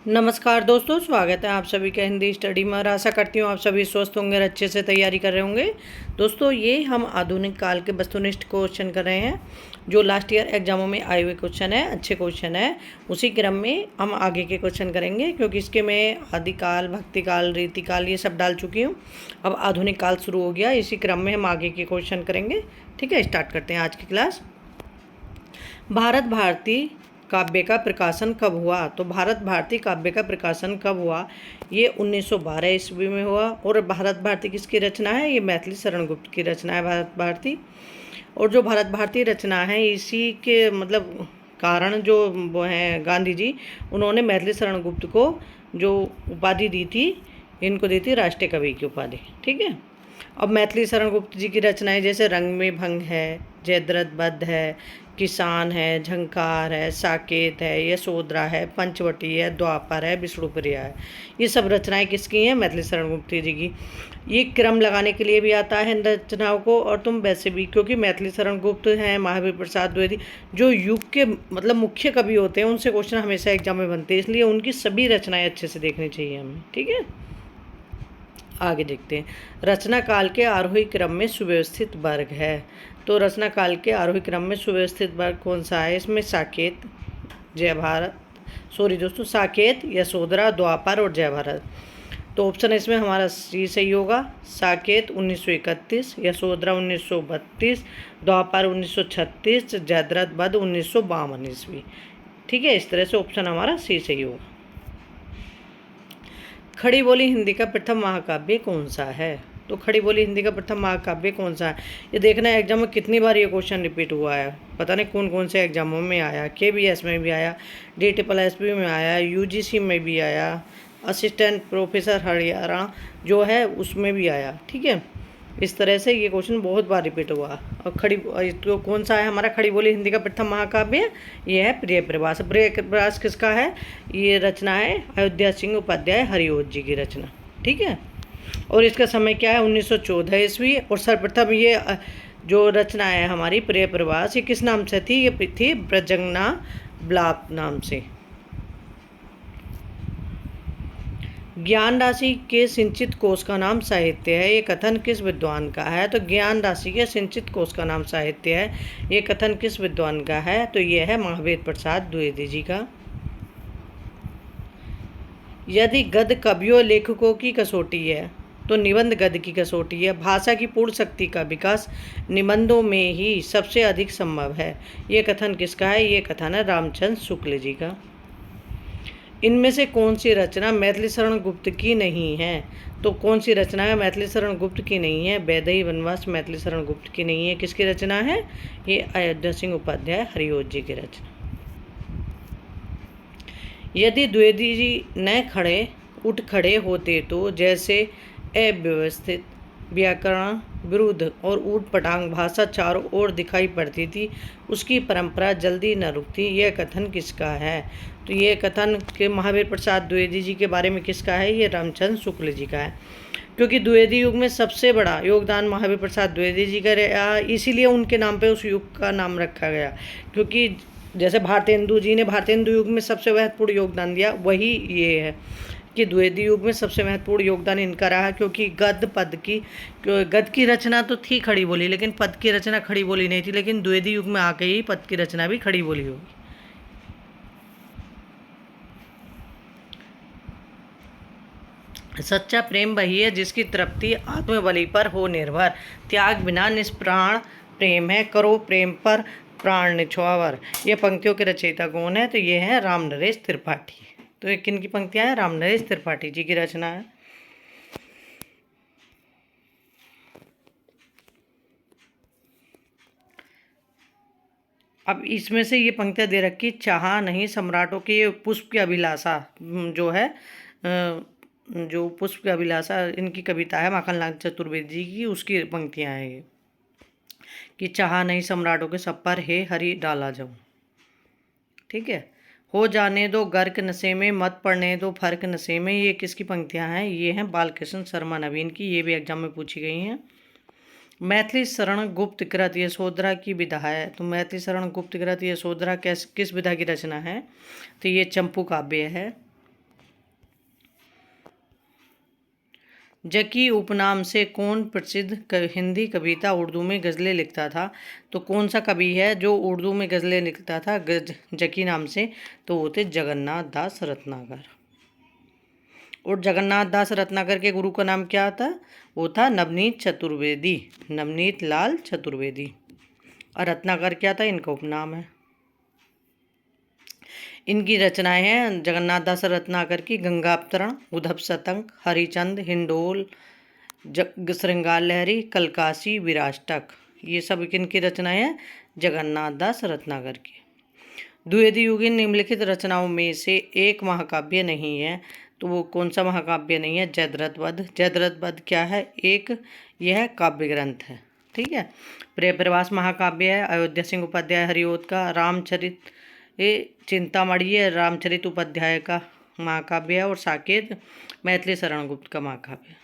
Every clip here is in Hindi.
नमस्कार दोस्तों, स्वागत है आप सभी का हिंदी स्टडी में। और आशा करती हूँ आप सभी स्वस्थ होंगे और अच्छे से तैयारी कर रहे होंगे। दोस्तों, ये हम आधुनिक काल के वस्तुनिष्ठ क्वेश्चन कर रहे हैं जो लास्ट ईयर एग्जामों में आए हुए क्वेश्चन है, अच्छे क्वेश्चन है। उसी क्रम में हम आगे के क्वेश्चन करेंगे क्योंकि इसके मैं आदिकाल, भक्तिकाल, रीतिकाल ये सब डाल चुकी हूँ। अब आधुनिक काल शुरू हो गया, इसी क्रम में हम आगे के क्वेश्चन करेंगे। ठीक है, स्टार्ट करते हैं आज की क्लास। भारत भारती काव्य का प्रकाशन कब हुआ? तो भारत भारती काव्य का प्रकाशन कब हुआ? ये 1912 ईस्वी में हुआ। और भारत भारती किसकी रचना है? ये मैथिली शरण गुप्त की रचना है भारत भारती। और जो भारत भारती रचना है, इसी के कारण जो वो हैं गांधी जी, उन्होंने मैथिली शरण गुप्त को जो उपाधि दी थी, इनको दी थी राष्ट्रीय कवि की उपाधि। ठीक है। अब मैथिली शरण गुप्त जी की रचनाएं जैसे रंग में भंग है, जयद्रथ वध है, किसान है, झंकार है, साकेत है, यशोधरा है, पंचवटी है, द्वापर है, विष्णुप्रिया है। ये सब रचनाएं किसकी हैं? मैथिली शरण गुप्त जी की। ये क्रम लगाने के लिए भी आता है इन रचनाओं को, और तुम वैसे भी, क्योंकि मैथिली शरण गुप्त हैं, महावीर प्रसाद द्विवेदी जो युग के मुख्य कवि होते हैं, उनसे क्वेश्चन हमेशा एग्जाम में बनते हैं, इसलिए उनकी सभी रचनाएं अच्छे से देखनी चाहिए हमें। ठीक है, आगे देखते हैं। रचना काल के आरोही क्रम में सुव्यवस्थित वर्ग है। तो रचना काल के आरोही क्रम में सुव्यवस्थित वर्ग कौन सा है? इसमें साकेत, जय भारत, साकेत, यशोधरा, द्वापर और जय भारत। तो ऑप्शन इसमें हमारा सी सही होगा। साकेत 1931, यशोधरा 1932, द्वापर 1936, जयद्रथ वध 1952 ईस्वी। ठीक है, इस तरह से ऑप्शन हमारा सी सही होगा। खड़ी बोली हिंदी का प्रथम महाकाव्य कौन सा है? तो खड़ी बोली हिंदी का प्रथम महाकाव्य कौन सा है? ये देखना है एग्जाम में कितनी बार ये क्वेश्चन रिपीट हुआ है। पता नहीं कौन कौन से एग्जामों में आया। KBS में भी आया, DSSB में आया, UGC में भी आया, असिस्टेंट प्रोफेसर हरियाणा जो है उसमें भी आया। ठीक है, इस तरह से ये क्वेश्चन बहुत बार रिपीट हुआ। और तो कौन सा है हमारा खड़ी बोली हिंदी का प्रथम महाकाव्य? ये है प्रिय प्रवास। प्रिय प्रवास किसका है? ये रचना है अयोध्या सिंह उपाध्याय हरिओत जी की रचना। ठीक है, और इसका समय क्या है? 1914 ईस्वी। और सर्वप्रथम ये जो रचना है हमारी प्रिय प्रवास, ये किस नाम से थी? ये थी ब्रजंगना ब्लाक नाम से। ज्ञान राशि के सिंचित कोश का नाम साहित्य है, ये कथन किस विद्वान का है? तो ज्ञान राशि के सिंचित कोश का नाम साहित्य है, ये कथन किस विद्वान का है? तो ये है महावीर प्रसाद द्विवेदी जी का। यदि गद्य कवियों लेखकों की कसौटी है तो निबंध गद्य की कसौटी है। भाषा की पूर्ण शक्ति का विकास निबंधों में ही सबसे अधिक संभव है, ये कथन किसका है? ये कथन है रामचंद्र शुक्ल जी का। इनमें से कौन सी रचना मैथिली शरण गुप्त की नहीं है? तो कौन सी रचना है मैथिली शरण गुप्त की नहीं है? वैदेही वनवास मैथिली शरण गुप्त की नहीं है। किसकी रचना है? ये अयोध्या सिंह उपाध्याय हरिओत जी की रचना। यदि द्विवेदी जी न उठ खड़े होते तो जैसे अव्यवस्थित, व्याकरण विरुद्ध और ऊट पटांग भाषा चारों ओर दिखाई पड़ती थी, उसकी परंपरा जल्दी न रुकती, यह कथन किसका है? तो ये कथन के महावीर प्रसाद द्विवेदी जी के बारे में किसका है? ये रामचंद्र शुक्ल जी का है। क्योंकि द्विवेदी युग में सबसे बड़ा योगदान महावीर प्रसाद द्विवेदी जी का रहा, इसीलिए उनके नाम पे उस युग का नाम रखा गया। क्योंकि जैसे भारतेंदु जी ने भारतेंदु युग में सबसे महत्वपूर्ण योगदान दिया, वही ये है कि द्विवेदी युग में सबसे महत्वपूर्ण योगदान इनका रहा। क्योंकि गद्य की रचना तो थी खड़ी बोली, लेकिन पद की रचना खड़ी बोली नहीं थी, लेकिन द्विवेदी युग में आके ही पद की रचना भी खड़ी बोली होगी। सच्चा प्रेम वही है जिसकी तृप्ति आत्मबलि पर हो निर्भर, त्याग बिना निष्प्राण प्रेम है, करो प्रेम पर प्राण निछावर। ये पंक्तियों के रचयिता कौन है? तो ये है राम नरेश त्रिपाठी। तो ये किन की पंक्तियां हैं? राम नरेश त्रिपाठी जी की रचना है। अब इसमें से ये पंक्तियां दे रखी, चाहा नहीं सम्राटों की, ये पुष्प की अभिलाषा जो है, जो पुष्प की अभिलाषा इनकी कविता है माखनलाल चतुर्वेदी जी की, उसकी पंक्तियां हैं ये कि चाहा नहीं सम्राटों के सब पर हे हरि डाला जाऊं। ठीक है, हो जाने दो गर्क नशे में, मत पड़ने दो फर्क नशे में, ये किसकी पंक्तियां हैं? ये हैं बालकृष्ण शर्मा नवीन की, ये भी एग्जाम में पूछी गई हैं। मैथिली शरण गुप्त कृत यशोधरा की विधा है। तो मैथिली शरण गुप्त कृत यशोधरा किस विधा की रचना है? तो ये चंपू काव्य है। जकी उपनाम से कौन प्रसिद्ध हिंदी कविता उर्दू में गज़लें लिखता था? तो कौन सा कवि है जो उर्दू में गज़लें लिखता था जकी नाम से? तो वो थे जगन्नाथ दास रत्नाकर। और जगन्नाथ दास रत्नाकर के गुरु का नाम क्या था? वो था नवनीत चतुर्वेदी, नवनीत लाल चतुर्वेदी। और रत्नाकर क्या था? इनका उपनाम है। इनकी रचनाएं हैं जगन्नाथ दास रत्नाकर की गंगावतरण, उद्धव शतक, हरिचंद, हिंडोल, श्रृंगार लहरी, कलकासी, विराष्टक। ये सब किनकी रचनाएं हैं? जगन्नाथ दास रत्नाकर की। द्विवेदी युगीन निम्नलिखित रचनाओं में से एक महाकाव्य नहीं है, तो वो कौन सा महाकाव्य नहीं है? जयद्रथ वध। जयद्रथ वध क्या है? एक यह काव्य ग्रंथ है, ठीक है। प्रियप्रवास महाकाव्य है अयोध्या सिंह उपाध्याय हरिओद का। रामचरित चिंतामणि है रामचरित उपाध्याय का महाकाव्य है। और साकेत मैथिली शरण गुप्त का महाकाव्य।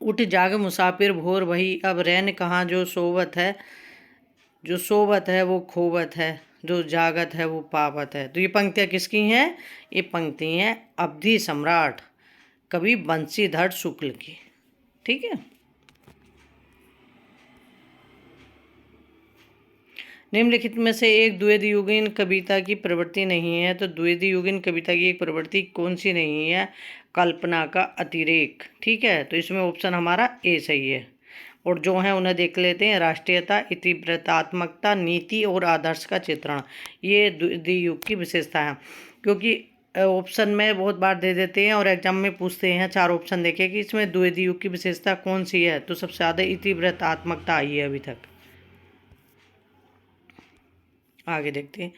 उठ जाग मुसाफिर भोर वही, अब रैन कहाँ जो सोवत है। जो सोवत है वो खोवत है, जो जागत है वो पावत है। तो ये पंक्तियाँ किसकी हैं? ये पंक्ति हैं अवधि सम्राट कवि बंशीधर शुक्ल की, ठीक है। निम्नलिखित में से एक द्विवेदी युगीन कविता की प्रवृत्ति नहीं है, तो द्विवेदी युगीन कविता की एक प्रवृत्ति कौन सी नहीं है? कल्पना का अतिरेक, ठीक है। तो इसमें ऑप्शन हमारा ए सही है। और जो है उन्हें देख लेते हैं। राष्ट्रीयता, इतिवृत्तात्मकता, नीति और आदर्श का चित्रण, ये द्विवेदी युग की विशेषता है। क्योंकि ऑप्शन में बहुत बार दे देते हैं और एग्जाम में पूछते हैं, 4 ऑप्शन देखे कि इसमें द्विवेदी युग की विशेषता कौन सी है, तो सबसे ज़्यादा इतिवृत्तात्मकता आई है अभी तक। आगे देखते हैं।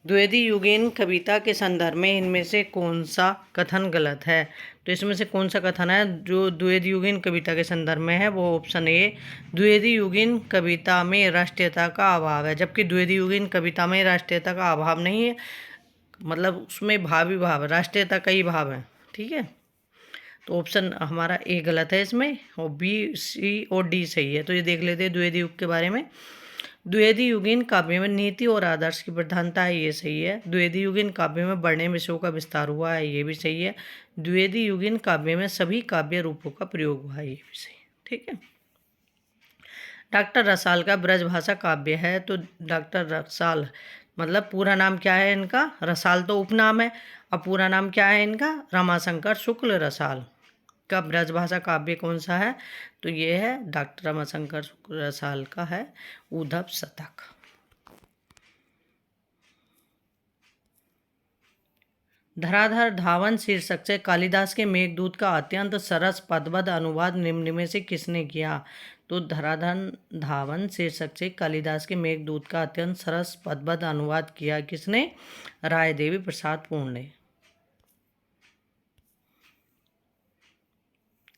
द्विवेदी युगीन कविता के संदर्भ में इनमें से कौन सा कथन गलत है? तो इसमें से कौन सा कथन है जो द्विवेदी युगीन कविता के संदर्भ में है? वो ऑप्शन ए, द्विवेदी युगीन कविता में राष्ट्रीयता का अभाव है। जबकि द्विवेदी युगीन कविता में राष्ट्रीयता का अभाव नहीं है, मतलब उसमें भावी भाव, राष्ट्रीयता का ही भाव है, ठीक है। तो ऑप्शन हमारा ए गलत है इसमें, और बी, सी और डी सही है। तो ये देख लेते हैं द्विवेदी युग के बारे में। द्विवेदी युगीन काव्य में नीति और आदर्श की प्रधानता है, ये सही है। द्विवेदी युगीन काव्य में वर्णीय विषयों का विस्तार हुआ है, ये भी सही है। द्विवेदी युगीन काव्य में सभी काव्य रूपों का प्रयोग हुआ है, ये भी सही, ठीक है। डॉक्टर रसाल का ब्रजभाषा काव्य है, तो डॉक्टर रसाल मतलब पूरा नाम क्या है इनका? रसाल तो उपनाम है, अब पूरा नाम क्या है इनका? रमाशंकर शुक्ल रसाल का ब्रजभाषा काव्य कौन सा है? तो ये है डॉक्टर रमाशंकर शुक्ल रसाल का है उद्धव शतक। धराधर धावन शीर्षक से कालिदास के मेघदूत का अत्यंत सरस पदबद्ध अनुवाद निम्न में से किसने किया? तो धराधर धावन शीर्षक से कालिदास के मेघदूत का अत्यंत सरस पदबद्ध अनुवाद किया किसने? राय देवी प्रसाद पूर्ण ने।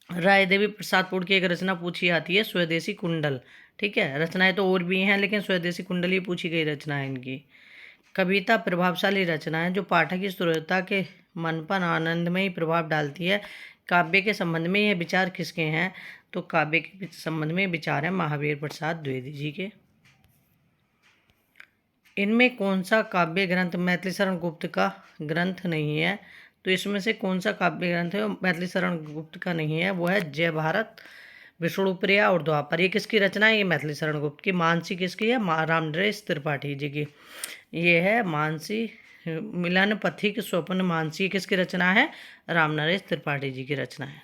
राय देवी प्रसाद पूर्ण की एक रचना पूछी आती है स्वदेशी कुंडल, ठीक है। रचनाएं तो और भी हैं लेकिन स्वदेशी कुंडल ही पूछी गई रचना है इनकी। कविता प्रभावशाली रचना है जो पाठक की श्रोता के मन पर आनंदमयी प्रभाव डालती है। काव्य के संबंध में यह विचार किसके हैं? तो काव्य के संबंध में विचार है महावीर प्रसाद द्विवेदी जी के। इनमें कौन सा काव्य ग्रंथ मैथिली शरण गुप्त का ग्रंथ नहीं है? तो इसमें से कौन सा काव्य ग्रंथ है मैथिली शरण गुप्त का नहीं है? वो है जय भारत, विष्णुप्रिया और द्वापर। ये किसकी रचना है? ये मैथिली शरण गुप्त की। मानसी किसकी है? रामनरेश त्रिपाठी जी की। ये है मानसी मिलन पथिक स्वप्न मानसी किसकी रचना है? रामनरेश त्रिपाठी जी की रचना है।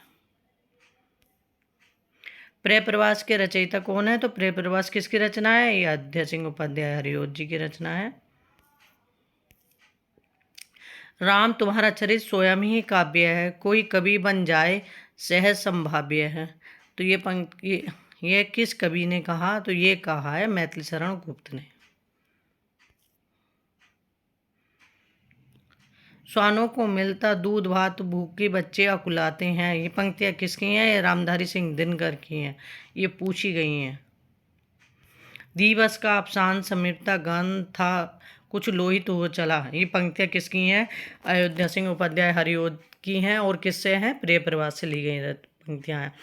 प्रियप्रवास के रचयिता कौन है? तो प्रियप्रवास किसकी रचना है? ये अयोध्या सिंह उपाध्याय हरिओद जी की रचना है। राम तुम्हारा चरित स्वयं ही काव्य है, कोई कवि बन जाए सहज संभाव्य है। तो ये पंक्ति ये किस कवि ने कहा? तो ये कहा है मैथिली शरण गुप्त ने। श्वानों को मिलता दूध भात भूखे बच्चे अकुलाते हैं, ये पंक्तियाँ किसकी हैं? ये रामधारी सिंह दिनकर की हैं, ये पूछी गई हैं। दिवस का अफसान समीपता गान था कुछ लोहित हो चला, ये पंक्तियाँ किसकी हैं? अयोध्या सिंह उपाध्याय हरिओद की हैं। और किससे हैं? प्रियप्रवास से ली गई पंक्तियाँ हैं।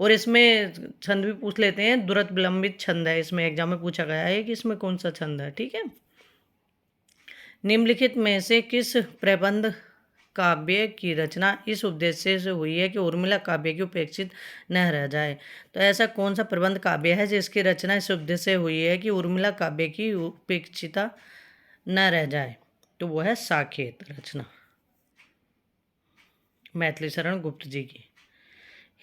और इसमें छंद भी पूछ लेते हैं, दुरत विलंबित छंद है, इसमें एग्जाम में पूछा गया है कि इसमें कौन सा छंद है, ठीक है। निम्नलिखित में से किस प्रबंध काव्य की रचना इस उद्देश्य से हुई है कि उर्मिला काव्य की उपेक्षित न रह जाए। तो ऐसा कौन सा प्रबंध काव्य है जिसकी रचना इस उद्देश्य से हुई है कि उर्मिला काव्य की उपेक्षिता न रह जाए? तो वो है साकेत रचना, मैथिली शरण गुप्त जी की।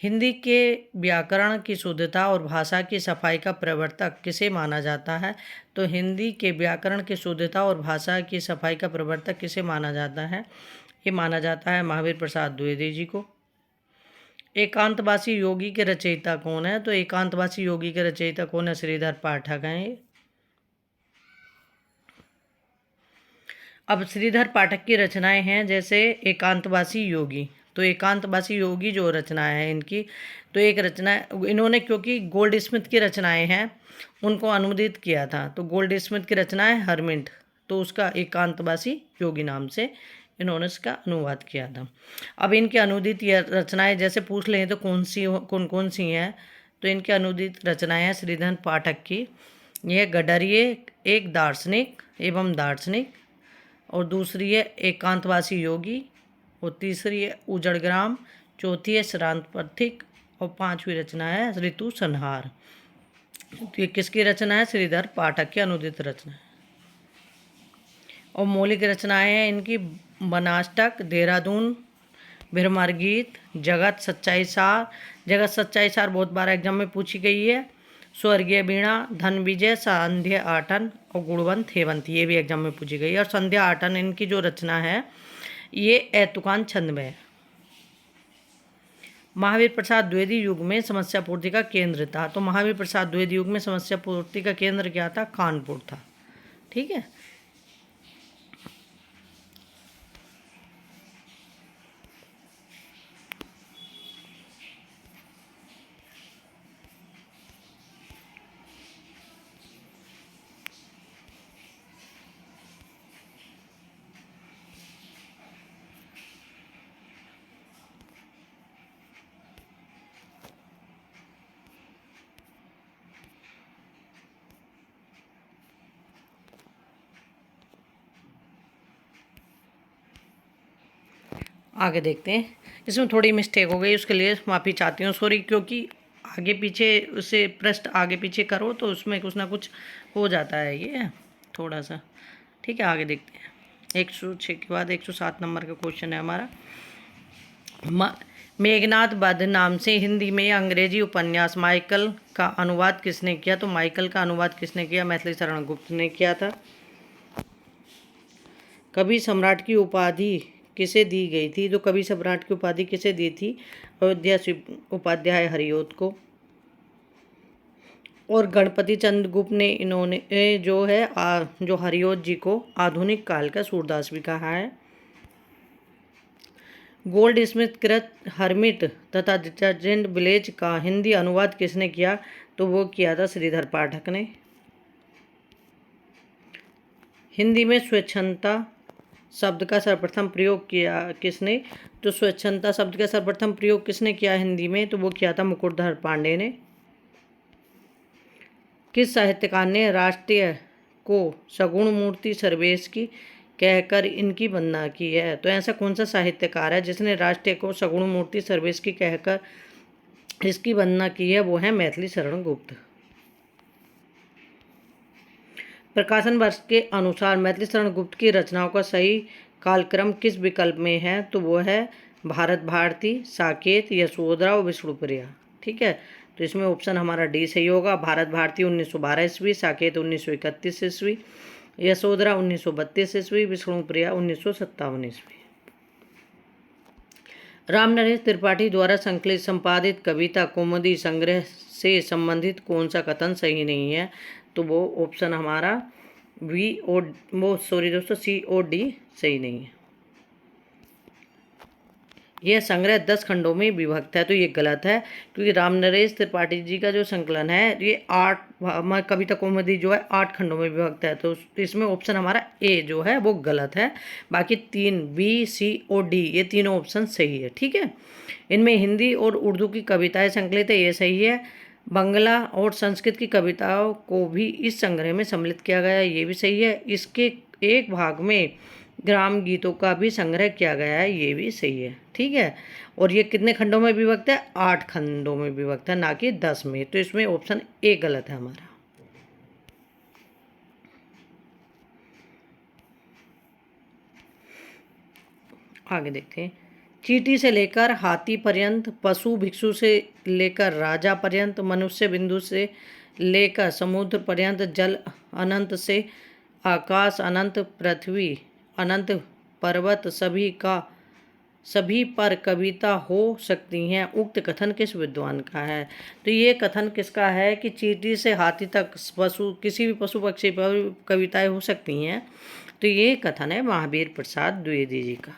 हिंदी के व्याकरण की शुद्धता और भाषा की सफाई का प्रवर्तक किसे माना जाता है? तो हिंदी के व्याकरण की शुद्धता और भाषा की सफाई का प्रवर्तक किसे माना जाता है? ये माना जाता है महावीर प्रसाद द्विवेदी जी को। एकांतवासी योगी के रचयिता कौन है? तो एकांतवासी योगी के रचयिता कौन है? श्रीधर पाठक हैं। अब श्रीधर पाठक की रचनाएं हैं जैसे एकांतवासी योगी। तो एकांतवासी योगी जो रचनाएं हैं इनकी, तो एक रचना इन्होंने, क्योंकि गोल्ड स्मिथ की रचनाएं हैं उनको अनुवादित किया था, तो गोल्ड स्मिथ की रचनाएं हरमिंट, तो उसका एकांतवासी योगी नाम से इन्होंने इसका अनुवाद किया था। अब इनकी अनुदित रचनाएं जैसे पूछ लें तो कौन कौन सी हैं? तो इनकी अनुदित रचनाएं हैं श्रीधर पाठक की, यह गडरिये एक दार्शनिक एवं दार्शनिक, और दूसरी है एकांतवासी योगी, और तीसरी है उजड़ग्राम, चौथी है श्रांत पथिक, और पांचवी रचना है ऋतु संहार। तो ये किसकी रचना है? श्रीधर पाठक की अनुदित रचना है। और मौलिक रचनाएं हैं इनकी बनाष्टक, देहरादून, भ्रमर गीत, जगत सच्चाई सार। जगत सच्चाई सार बहुत बार एग्जाम में पूछी गई है। स्वर्गीय वीणा, धन विजय, संध्या आटन और गुणवंत हेवंत, ये भी एग्जाम में पूछी गई है। और संध्या आटन इनकी जो रचना है ये ऐतुकान छंद में है। महावीर प्रसाद द्विवेदी युग में समस्या पूर्ति का केंद्र था। तो महावीर प्रसाद द्विवेदी युग में समस्या पूर्ति का केंद्र क्या था? कानपुर था। ठीक है। आगे देखते हैं। इसमें थोड़ी मिस्टेक हो गई, उसके लिए माफ़ी चाहती हूँ, सॉरी, क्योंकि आगे पीछे उसे पृष्ठ आगे पीछे करो तो उसमें कुछ ना कुछ हो जाता है ये थोड़ा सा। ठीक है, आगे देखते हैं। 106 के बाद 107 नंबर का क्वेश्चन है हमारा। मेघनाद वध नाम से हिंदी में अंग्रेजी उपन्यास माइकल का अनुवाद किसने किया? तो माइकल का अनुवाद किसने किया? मैथिली शरण गुप्त ने किया था। कवि सम्राट की उपाधि किसे दी गई थी? तो कवि सम्राट की उपाधि किसे दी थी? अयोध्या उपाध्याय हरिऔध को। और गणपति चंद्र गुप्त ने इन्होंने जो हरिऔध जी को आधुनिक काल का सूरदास भी कहा है। गोल्ड स्मिथ कृत हरमिट तथा डिटर्जेंट विलेज का हिंदी अनुवाद किसने किया? तो वो किया था श्रीधर पाठक ने। हिंदी में स्वच्छंदता शब्द का सर्वप्रथम प्रयोग किया किसने? तो स्वच्छंदता शब्द का सर्वप्रथम प्रयोग किसने किया हिंदी में? तो वो किया था मुकुटधर पांडे ने। किस साहित्यकार ने राष्ट्रीय को सगुण मूर्ति सर्वेश की कहकर इनकी वंदना की है? तो ऐसा कौन सा साहित्यकार है जिसने राष्ट्रीय को सगुण मूर्ति सर्वेश की कहकर इसकी वंदना की है? वो है मैथिली शरण गुप्त। प्रकाशन वर्ष के अनुसार मैथिली शरण गुप्त की रचनाओं का सही कालक्रम किस विकल्प में है? तो वो है भारत भारती, साकेत, यशोधरा और विष्णुप्रिया। ठीक है, तो इसमें ऑप्शन हमारा डी सही होगा। भारत भारती 1912 ईस्वी, साकेत 1931 ईस्वी, यशोधरा 1932 ईस्वी, विष्णुप्रिया 1957 ईस्वी। रामनरेश त्रिपाठी द्वारा संकलित संपादित कविता कौमुदी संग्रह से संबंधित कौन सा कथन सही नहीं है? तो वो ऑप्शन हमारा COD सही नहीं है। यह संग्रह 10 खंडों में विभक्त है, तो ये गलत है, क्योंकि रामनरेश त्रिपाठी जी का जो संकलन है ये 8 कविता कौमुदी जो है 8 खंडों में विभक्त है, तो इसमें ऑप्शन हमारा ए जो है वो गलत है। बाकी 3 BCOD ये तीनों ऑप्शन सही है। ठीक है, इनमें हिंदी और उर्दू की कविताएं संकलित है, ये सही है। बांग्ला और संस्कृत की कविताओं को भी इस संग्रह में सम्मिलित किया गया है, ये भी सही है। इसके एक भाग में ग्राम गीतों का भी संग्रह किया गया है, ये भी सही है। ठीक है, और ये कितने खंडों में विभक्त है? 8 खंडों में विभक्त है, ना कि 10 में। तो इसमें ऑप्शन ए गलत है हमारा। आगे देखते हैं। चींटी से लेकर हाथी पर्यंत, पशु भिक्षु से लेकर राजा पर्यंत, मनुष्य बिंदु से लेकर समुद्र पर्यंत, जल अनंत से आकाश अनंत, पृथ्वी अनंत, पर्वत सभी पर कविता हो सकती हैं। उक्त कथन किस विद्वान का है? तो ये कथन किसका है कि चींटी से हाथी तक किसी भी पशु पक्षी पर कविताएं हो सकती हैं? तो ये कथन है महावीर प्रसाद द्विवेदी जी का।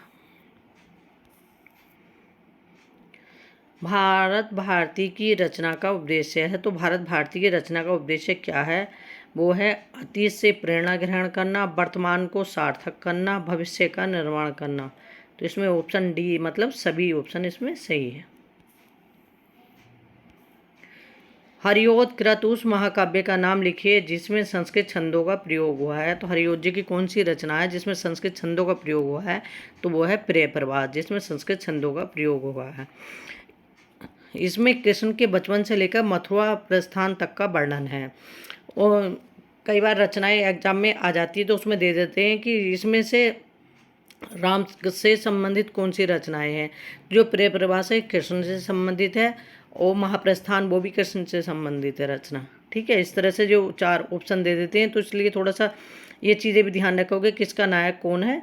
भारत भारती की रचना का उद्देश्य है। तो भारत भारती की रचना का उद्देश्य क्या है? वो है अतीत से प्रेरणा ग्रहण करना, वर्तमान को सार्थक करना, भविष्य का निर्माण करना। तो इसमें ऑप्शन डी, मतलब सभी ऑप्शन इसमें सही है। हरिओद कृत उस महाकाव्य का नाम लिखिए जिसमें संस्कृत छंदों का प्रयोग हुआ है। तो हरिओद जी की कौन सी रचना है जिसमें संस्कृत छंदों का प्रयोग हुआ है? तो वो है प्रिय प्रभात, जिसमें संस्कृत छंदों का प्रयोग हुआ है। इसमें कृष्ण के बचपन से लेकर मथुरा प्रस्थान तक का वर्णन है। और कई बार रचनाएं एग्जाम में आ जाती है तो उसमें दे देते हैं कि इसमें से राम से संबंधित कौन सी रचनाएं हैं। जो प्रिय प्रभा से कृष्ण से संबंधित है, और महाप्रस्थान वो भी कृष्ण से संबंधित है रचना। ठीक है, इस तरह से जो 4 ऑप्शन दे देते हैं, तो इसलिए थोड़ा सा ये चीज़ें भी ध्यान रखोगे किसका नायक कौन है,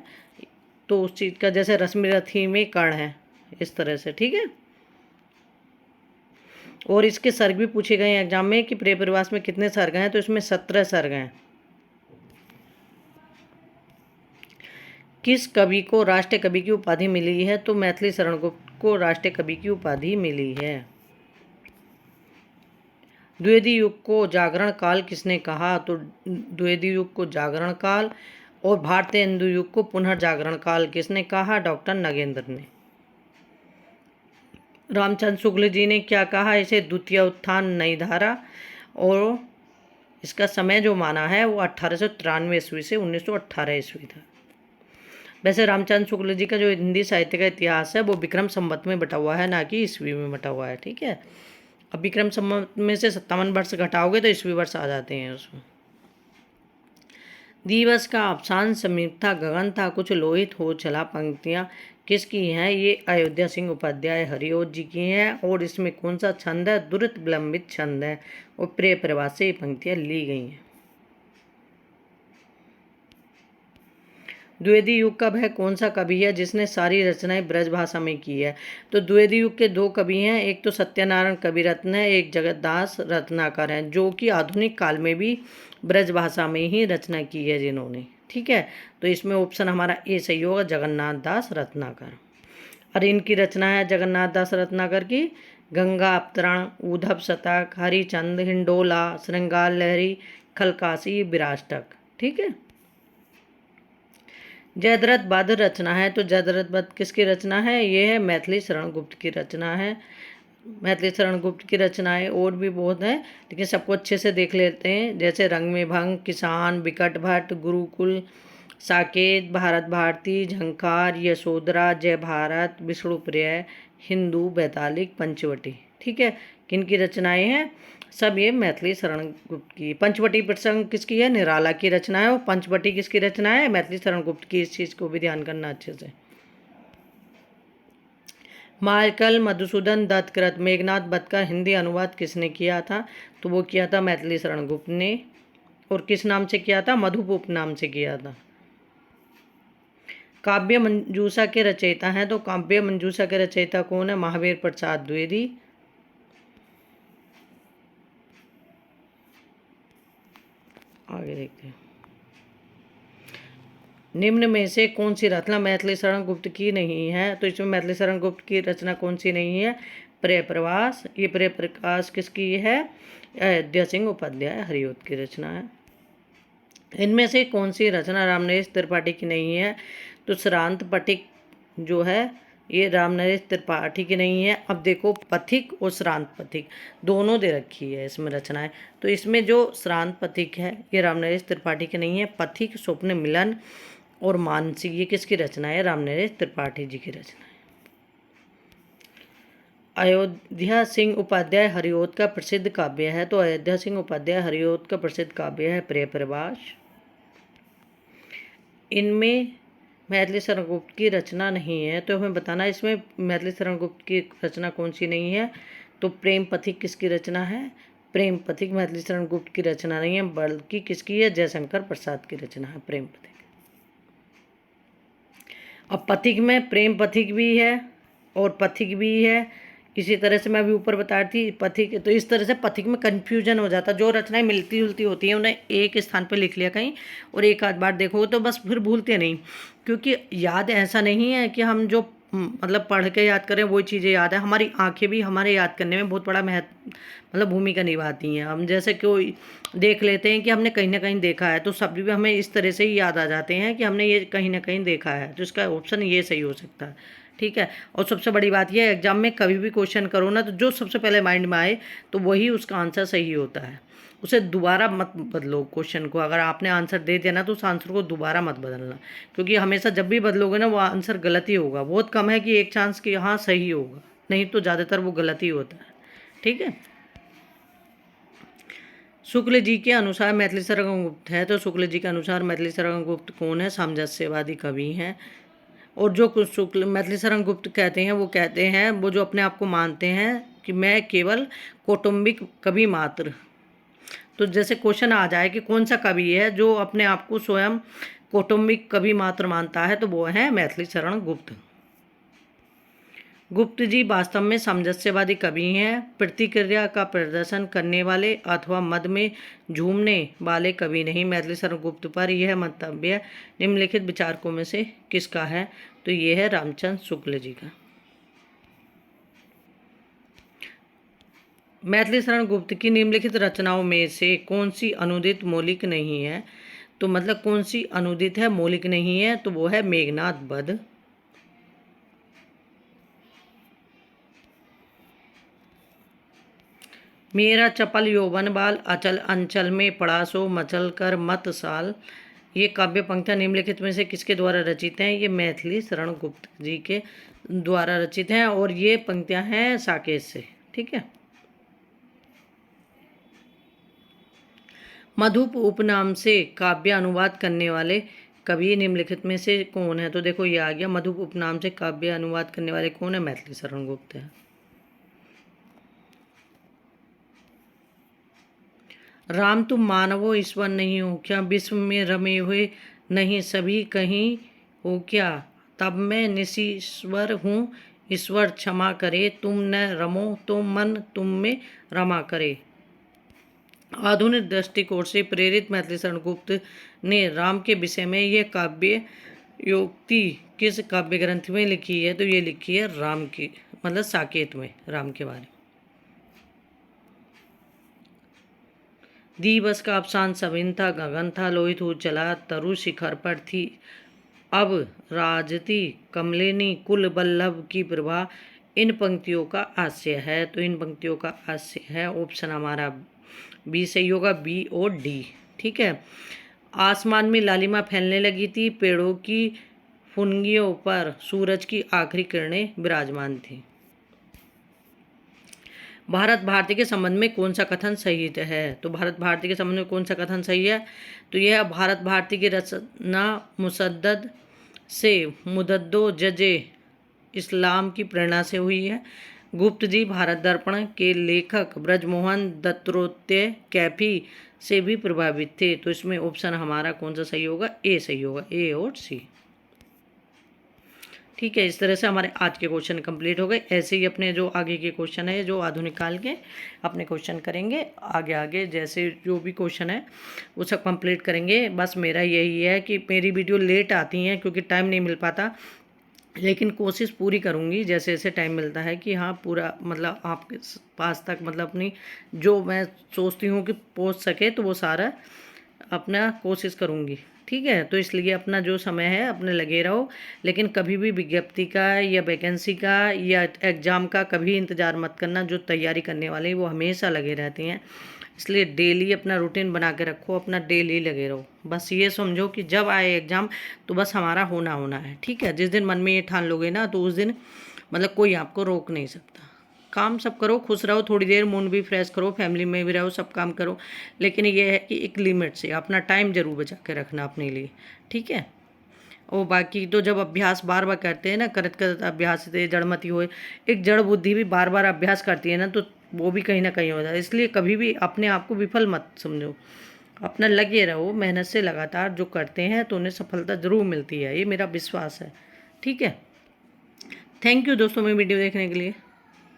तो उस चीज़ का, जैसे रश्मिरथी में कर्ण है, इस तरह से। ठीक है, और इसके सर्ग भी पूछे गए हैं एग्जाम में कि प्रिय प्रवास में कितने सर्ग हैं? तो इसमें 17 सर्ग हैं। किस कवि को राष्ट्रीय कवि की उपाधि मिली है? तो मैथिली शरण गुप्त को राष्ट्रीय कवि की उपाधि मिली है। द्विवेदी युग को जागरण काल किसने कहा? तो द्विवेदी युग को जागरण काल, और भारतीय हिंदू युग को पुनर्जागरण काल किसने कहा? डॉक्टर नगेंद्र ने। रामचंद्र शुक्ल जी ने क्या कहा? इसे द्वितीय उत्थान नई धारा, और इसका समय जो माना है वो 1893 ईस्वी से 1918 ईस्वी था। वैसे रामचंद्र शुक्ल जी का जो हिंदी साहित्य का इतिहास है वो विक्रम संवत में बटा हुआ है, ना कि ईस्वी में बटा हुआ है। ठीक है, अब विक्रम संवत में से 57 वर्ष घटाओगे तो ईस्वी वर्ष आ जाते हैं उसमें। दिवस का अफसान समीप था, गगन था कुछ लोहित हो चला, पंक्तियाँ किसकी हैं? ये अयोध्या सिंह उपाध्याय हरिओद जी की हैं। और इसमें कौन सा छंद है? दुरित विलंबित छंद है, और प्रिय प्रवास से ये पंक्तियाँ ली गई हैं। द्विवेदी युग का वह कौन सा कवि है जिसने सारी रचनाएं ब्रज भाषा में की है? तो द्विवेदी युग के 2 कवि हैं, एक तो सत्यनारायण कविरत्न है, एक जगतदास रत्नाकर हैं, जो कि आधुनिक काल में भी ब्रज भाषा में ही रचना की है जिन्होंने। ठीक है, तो इसमें ऑप्शन हमारा ए सही होगा, जगन्नाथ दास रत्नाकर। और इनकी रचना है जगन्नाथ दास रत्नाकर की गंगा अवतरण, उद्धव शतक, हरिचंद, हिंडोला, श्रृंगार लहरी, खलकासी, विराष्टक। ठीक है, जयद्रथ बद्ध रचना है। तो जयद्रथ बद्ध किसकी रचना है? ये है मैथिली शरण गुप्त की रचना है। मैथिली शरण गुप्त की रचनाएं और भी बहुत हैं, लेकिन सबको अच्छे से देख लेते हैं। जैसे रंग में भंग, किसान, विकट भट्ट, गुरुकुल, साकेत, भारत भारती, झंकार, यशोधरा, जय भारत, विष्णुप्रिय, हिंदू, बैतालिक, पंचवटी। ठीक है, किन की रचनाएं हैं? सब ये मैथिली शरण गुप्त की। पंचवटी प्रसंग किसकी है? निराला की रचना है। और पंचवटी किसकी रचना है? मैथिली शरण गुप्त की। इस चीज़ को भी ध्यान करना अच्छे से। माइकल मधुसूदन दत्तकृत मेघनाथ वध का हिंदी अनुवाद किसने किया था? तो वो किया था मैथिली शरण गुप्त ने। और किस नाम से किया था? मधुपूप नाम से किया था। काव्य मंजूषा के रचयिता हैं। तो काव्य मंजूषा के रचयिता कौन है? महावीर प्रसाद द्विवेदी। आगे देखते हैं। निम्न में से कौन सी रचना मैथिली शरण गुप्त की नहीं है? तो इसमें मैथिली शरण गुप्त की रचना कौन सी नहीं है? प्रिय प्रवास। ये प्रिय प्रकाश किसकी है? अयोध्या सिंह उपाध्याय हरिओद की रचना है। इनमें से कौन सी रचना रामनरेश त्रिपाठी की नहीं है? तो श्रांत पथिक जो है ये रामनरेश त्रिपाठी की नहीं है। अब देखो, पथिक और श्रांत पथिक दोनों दे रखी है इसमें रचनाएं। तो इसमें जो श्रांत पथिक है ये रामनरेश त्रिपाठी की नहीं है। पथिक स्वप्न मिलन और मानसी, ये किसकी रचना है? रामनरेश त्रिपाठी जी की रचना है। अयोध्या सिंह उपाध्याय हरिऔध का प्रसिद्ध काव्य है, तो अयोध्या सिंह उपाध्याय हरिऔध का प्रसिद्ध काव्य है प्रिय प्रभास। इनमें मैथिली शरण गुप्त की रचना नहीं है, तो हमें बताना इसमें मैथिली शरण गुप्त की रचना कौन सी नहीं है। तो प्रेम पथिक किसकी रचना है? प्रेम पथिक मैथिली शरण गुप्त की रचना नहीं है, बल्कि किसकी है? जयशंकर प्रसाद की रचना है प्रेम पथिक। अब पथिक में प्रेम पथिक भी है और पथिक भी है, इसी तरह से मैं अभी ऊपर बता रही थी पथिक। तो इस तरह से पथिक में कन्फ्यूजन हो जाता, जो रचनाएं मिलती जुलती होती हैं उन्हें एक स्थान पर लिख लिया कहीं और एक आध बार देखोगे तो बस फिर भूलते नहीं, क्योंकि याद ऐसा नहीं है कि हम जो मतलब पढ़ के याद करें वही चीज़ें याद है। हमारी आंखें भी हमारे याद करने में बहुत बड़ा मतलब भूमिका निभाती हैं। हम जैसे कोई देख लेते हैं कि हमने कहीं ना कहीं देखा है, तो शब्द भी हमें इस तरह से ही याद आ जाते हैं कि हमने ये कहीं ना कहीं देखा है, तो इसका ऑप्शन ये सही हो सकता है। ठीक है। और सबसे बड़ी बात यह है, एग्जाम में कभी भी क्वेश्चन करो ना, तो जो सबसे पहले माइंड में आए तो वही उसका आंसर सही होता है, उसे दोबारा मत बदलो। क्वेश्चन को अगर आपने आंसर दे दिया ना, तो उस आंसर को दोबारा मत बदलना, क्योंकि हमेशा जब भी बदलोगे ना वो आंसर गलत ही होगा। बहुत कम है कि एक चांस कि हाँ सही होगा, नहीं तो ज़्यादातर वो गलत ही होता है। ठीक है। शुक्ल जी के अनुसार मैथिली शरण गुप्त है, तो शुक्ल जी के अनुसार मैथिली शरण गुप्त कौन है? सामंजस्यवादी कवि हैं। और जो कुछ शुक्ल मैथिली शरण गुप्त कहते हैं, वो कहते हैं, वो जो अपने आप को मानते हैं कि मैं केवल कौटुंबिक कवि मात्र। तो जैसे क्वेश्चन आ जाए कि कौन सा कवि है जो अपने आप को स्वयं कौटुंबिक कवि मात्र मानता है, तो वो है मैथिली शरण गुप्त। गुप्त जी वास्तव में सामंजस्यवादी कवि हैं, प्रतिक्रिया का प्रदर्शन करने वाले अथवा मद में झूमने वाले कवि नहीं। मैथिली शरण गुप्त पर यह मंतव्य निम्नलिखित विचारकों में से किसका है? तो ये है रामचंद्र शुक्ल जी का। मैथिली शरण गुप्त की निम्नलिखित रचनाओं में से कौन सी अनुदित मौलिक नहीं है? तो मतलब कौन सी अनुदित है, मौलिक नहीं है? तो वो है मेघनाद वध। मेरा चपल यौवन बाल अचल अंचल में पड़ा सो मचल कर मत साल। ये काव्य पंक्तियाँ निम्नलिखित में से किसके द्वारा रचित हैं? ये मैथिली शरण गुप्त जी के द्वारा रचित हैं, और ये पंक्तियाँ हैं साकेत से। ठीक है। मधुप उपनाम से काव्य अनुवाद करने वाले कवि निम्नलिखित में से कौन है? तो देखो ये आ गया, मधुप उपनाम से काव्य अनुवाद करने वाले कौन है? मैथिली शरण गुप्त है। राम तुम मानवो ईश्वर नहीं हो क्या? विश्व में रमे हुए नहीं सभी कहीं हो क्या? तब मैं निशीश्वर हूँ, ईश्वर क्षमा करे। तुम न रमो तो मन तुम में रमा करे। आधुनिक दृष्टिकोण से प्रेरित मैथिली शरण गुप्त ने राम के विषय में यह काव्य योक्ति किस काव्य ग्रंथ में लिखी है? तो ये लिखी है राम की, मतलब साकेत में, राम के बारे में। दिवस का अफसान सविन था, गगन था लोहित हो चला, तरु शिखर पर थी अब राजती कमलिनी कुल बल्लभ की प्रभा। इन पंक्तियों का हास्य है, तो इन पंक्तियों का हास्य है ऑप्शन हमारा बी सही होगा, बी और डी। ठीक है। आसमान में लालिमा फैलने लगी थी, पेड़ों की फुनगियों पर सूरज की आखिरी किरणें विराजमान थी। भारत भारती के संबंध में कौन सा कथन सही है? तो भारत भारती के संबंध में कौन सा कथन सही है? तो यह भारत भारती की रचना मुसद्दद से मुदद्दो जजे इस्लाम की प्रेरणा से हुई है। गुप्त जी भारत दर्पण के लेखक ब्रजमोहन दत्तोत्रेय कैफी से भी प्रभावित थे, तो इसमें ऑप्शन हमारा कौन सा सही होगा? ए सही होगा, ए और सी। ठीक है। इस तरह से हमारे आज के क्वेश्चन कंप्लीट हो गए। ऐसे ही अपने जो आगे के क्वेश्चन है, जो आधुनिक काल के अपने क्वेश्चन करेंगे आगे आगे, जैसे जो भी क्वेश्चन है वो सब कंप्लीट करेंगे। बस मेरा यही है कि मेरी वीडियो लेट आती हैं क्योंकि टाइम नहीं मिल पाता, लेकिन कोशिश पूरी करूँगी जैसे जैसे टाइम मिलता है कि हाँ पूरा मतलब आपके पास तक मतलब अपनी जो मैं सोचती हूँ कि पहुँच सके, तो वो सारा अपना कोशिश करूँगी। ठीक है। तो इसलिए अपना जो समय है अपने लगे रहो, लेकिन कभी भी विज्ञप्ति का या वैकेंसी का या एग्ज़ाम का कभी इंतज़ार मत करना। जो तैयारी करने वाले हैं वो हमेशा लगे रहते हैं, इसलिए डेली अपना रूटीन बना के रखो, अपना डेली लगे रहो। बस ये समझो कि जब आए एग्ज़ाम तो बस हमारा होना होना है, ठीक है। जिस दिन मन में ये ठान लोगे ना तो उस दिन मतलब कोई आपको रोक नहीं सकता। काम सब करो, खुश रहो, थोड़ी देर मूड भी फ्रेश करो, फैमिली में भी रहो, सब काम करो, लेकिन ये है कि एक लिमिट से अपना टाइम ज़रूर बचा के रखना अपने लिए, ठीक है। और बाकी तो जब अभ्यास बार बार करते हैं ना, करत करत अभ्यास से जड़मति होए, एक जड़ बुद्धि भी बार बार अभ्यास करती है ना तो वो भी कहीं ना कहीं हो जाता है। इसलिए कभी भी अपने आप को विफल मत समझो, अपना लगे रहो, मेहनत से लगातार जो करते हैं तो उन्हें सफलता ज़रूर मिलती है, ये मेरा विश्वास है, ठीक है। थैंक यू दोस्तों मेरी वीडियो देखने के लिए।